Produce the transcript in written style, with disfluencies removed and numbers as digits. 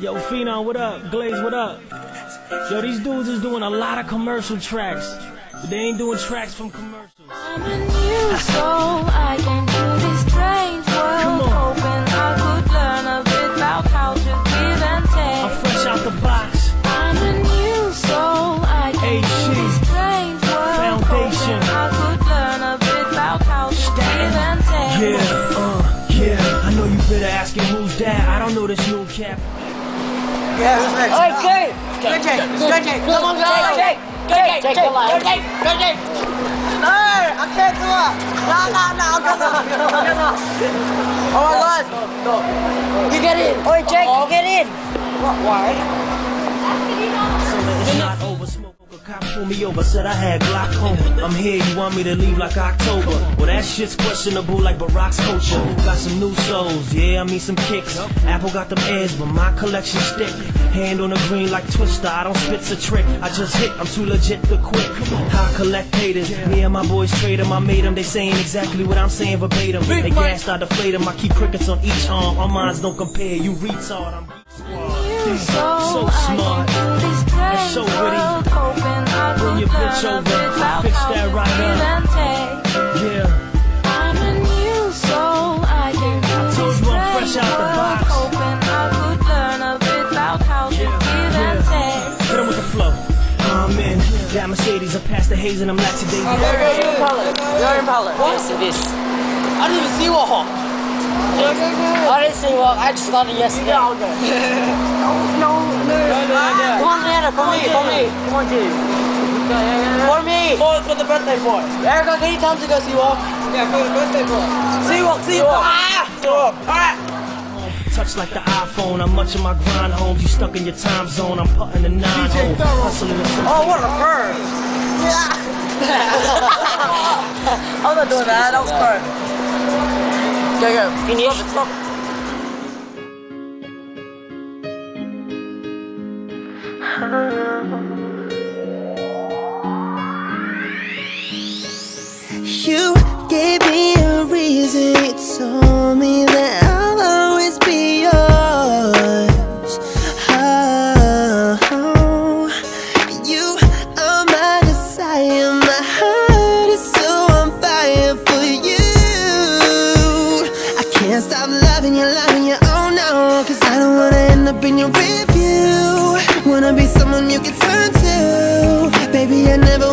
Yo, Phenom, what up? Glaze, what up? Yo, these dudes is doing a lot of commercial tracks, but they ain't doing tracks from commercials. I'm a new soul, I came to this strange world, hoping I could learn a bit about how to give and take. I'm fresh out the box. I'm a new soul, I came to this strange world, Foundation. hoping I could learn a bit about how to give and take. Yeah, I know you better asking who's that. I don't know this new cap. Yeah, who's next? Hey, Jake! Good Jake! Good Jake! Come on, go! Jake! Come on! Jake! No! I can't do it! No, I'm gonna. Oh my god! You get in! Oi, Jake, you get in! Why? It's not over, smoke. A cop pulled me over, said I had glaucoma. I'm here, you want me to leave like October? Well, that shit's questionable like Barack's culture. Got some new souls, yeah, I mean some kicks. Apple got them airs, but my collection stick. Hand on the green like Twister, I don't spit's a trick. I just hit, I'm too legit to quit. I collect haters, me and my boys trade them. I made them, they saying exactly what I'm saying verbatim. They gassed, I deflate them, I keep crickets on each arm. Our minds don't compare, you retard, I'm Geek Squad. So smart, and so witty. Bring your bitch over, I'll fix that right up. Yeah. I'm a new soul, I came to told this you I'm fresh strange out the world, box. hoping I could learn a bit about how to give and take. Hit him with the flow. I'm in that Mercedes, I passed the haze and I'm lackadaisy. You're in pallet. Yes, it is. I didn't even see what. I didn't see what. I just got it yesterday. No. Come on, Nana, for me. Come on, dude. For me. For the birthday boy. Erica, can you tell him to go Seawalk? Yeah, for the birthday boy. Seawalk. Alright. Touch like the iPhone, I'm much of my grind homes. You stuck in your time zone, I'm putting the 9 home. Hustling with some Oh, what a bird. I'm not doing that. That was bird. Go. Finish. Stop. You gave me a reason, you told me that I'll always be yours. Oh, you are my desire, my heart is so on fire for you. I can't stop loving you, oh no, 'cause I don't wanna end up in your review. Wanna be someone you can turn to, baby, I never